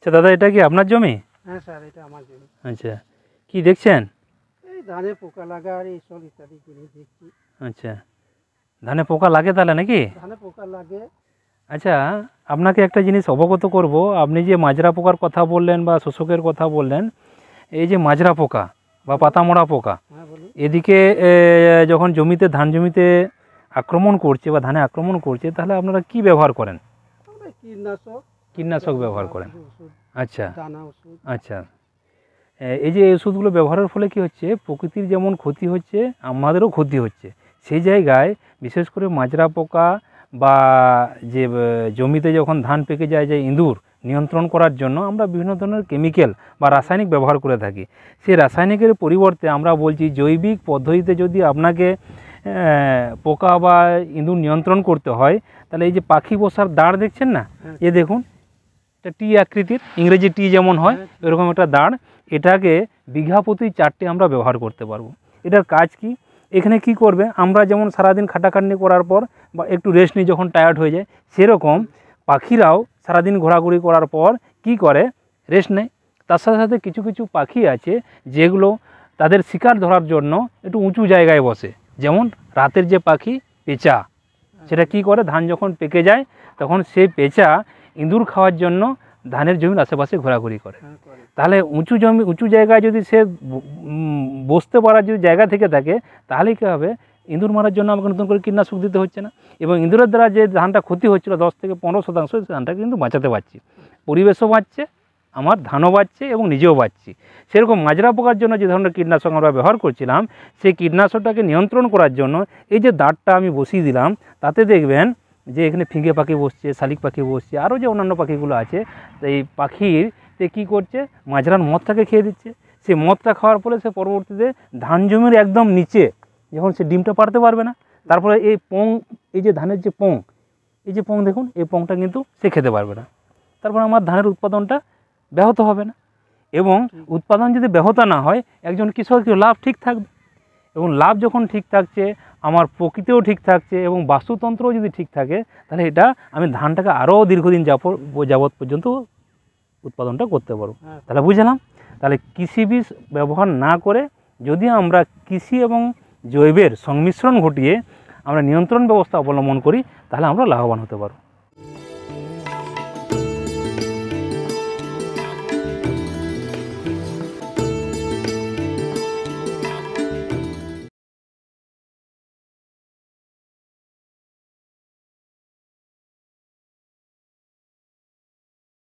আচ্ছা দাদা, এটা কি আপনার জমি? হ্যাঁ স্যার, এটা আমার জমি। আচ্ছা, কি দেখছেন? এই ধানে পোকা লাগা আর এইসব ইত্যাদি জিনিস দেখছি। আচ্ছা, ধানে পোকা লাগে তাহলে নাকি? ধানে পোকা লাগে। আচ্ছা, আপনাকে একটা জিনিস অবগত করব। আপনি যে মাজরা পোকার কথা বললেন বা শোষকের কথা বললেন, এই যে মাজরা পোকা বা পাতামোড়া পোকা, হ্যাঁ বলুন। এদিকে যখন জমিতে ধান জমিতে আক্রমণ করছে বা ধানে আক্রমণ করছে, তাহলে আপনারা কি ব্যবহার করেন? আমরা কীটনাশক কীটনাশক ব্যবহার করেন। কিছু ওষুধ, আচ্ছা দানা ওষুধ। আচ্ছা, এই যে এই ওষুধগুলো ব্যবহারের ফলে কি হচ্ছে, প্রকৃতির যেমন ক্ষতি হচ্ছে, আমাদেরও ক্ষতি হচ্ছে। সেই জায়গায় বিশেষ করে মাজরা পোকা বা যে জমিতে যখন ধান পেকে যায় যে ইঁদুর নিয়ন্ত্রণ করার জন্য আমরা বিভিন্ন ধরনের কেমিক্যাল বা রাসায়নিক ব্যবহার করে থাকি। সেই রাসায়নিকের পরিবর্তে আমরা বলছি জৈবিক পদ্ধতিতে যদি আপনাকে পোকা বা ইঁদুর নিয়ন্ত্রণ করতে হয়, তাহলে এই যে পাখি বসার দাঁড় দেখছেন না, এ দেখুন, এটা টি আকৃতির, ইংরেজি টি যেমন হয় এরকম একটা দাঁড়, এটাকে বিঘা প্রতি 4টে আমরা ব্যবহার করতে পারবো। এটার কাজ কি? এখানে কি করবে, আমরা যেমন সারাদিন খাটাখাটনি করার পর বা একটু রেস্ট নিয়ে যখন টায়ার্ড হয়ে যায়, সেরকম পাখিরাও সারাদিন ঘোরাঘুরি করার পর কি করে, রেস্ট নেয়। তার সাথে সাথে কিছু কিছু পাখি আছে যেগুলো তাদের শিকার ধরার জন্য একটু উঁচু জায়গায় বসে, যেমন রাতের যে পাখি পেঁচা, সেটা কি করে, ধান যখন পেকে যায় তখন সেই পেঁচা ইঁদুর খাওয়ার জন্য ধানের জমির আশেপাশে ঘোরাঘুরি করে। তাহলে উঁচু জমি উঁচু জায়গায় যদি সে বসতে পারার যদি জায়গা থেকে থাকে, তাহলে কী হবে, ইঁদুর মারার জন্য আমাকে নতুন করে কীটনাশক দিতে হচ্ছে না, এবং ইঁদুরের দ্বারা যে ধানটা ক্ষতি হচ্ছিল 10 থেকে 15% সেই ধানটা কিন্তু বাঁচাতে পারছি, পরিবেশও বাঁচছে, আমার ধানও বাঁচছে এবং নিজেও বাঁচছি। সেরকম মাজরা পোকার জন্য যে ধরনের কীটনাশক আমরা ব্যবহার করছিলাম, সেই কীটনাশকটাকে নিয়ন্ত্রণ করার জন্য এই যে দাঁড়টা আমি বসিয়ে দিলাম, তাতে দেখবেন যে এখানে ফিঙে পাখি বসছে, শালিক পাখি বসছে, আরও যে অন্যান্য পাখিগুলো আছে, এই পাখিতে কী করছে, মাজরার মদটাকে খেয়ে দিচ্ছে। সেই মদটা খাওয়ার ফলে সে পরবর্তীতে ধান জমির একদম নিচে যখন সে ডিমটা পাড়তে পারবে না, তারপরে এই পোং, এই যে ধানের যে পোং, এই যে পোং দেখুন, এই পোংটা কিন্তু সে খেতে পারবে না। তারপর আমার ধানের উৎপাদনটা ব্যাহত হবে না, এবং উৎপাদন যদি ব্যাহত না হয়, একজন কৃষকের লাভ ঠিক থাকবে, এবং লাভ যখন ঠিক থাকছে, আমার প্রকৃতিও ঠিক থাকছে এবং বাস্তুতন্ত্রও যদি ঠিক থাকে, তাহলে এটা আমি ধানটাকে আরও দীর্ঘদিন যাবৎ পর্যন্ত উৎপাদনটা করতে পারবো। তাহলে বুঝলাম, তাহলে কৃষি বীজ ব্যবহার না করে যদি আমরা কৃষি এবং জৈবের সংমিশ্রণ ঘটিয়ে আমরা নিয়ন্ত্রণ ব্যবস্থা অবলম্বন করি, তাহলে আমরা লাভবান হতে পারবো।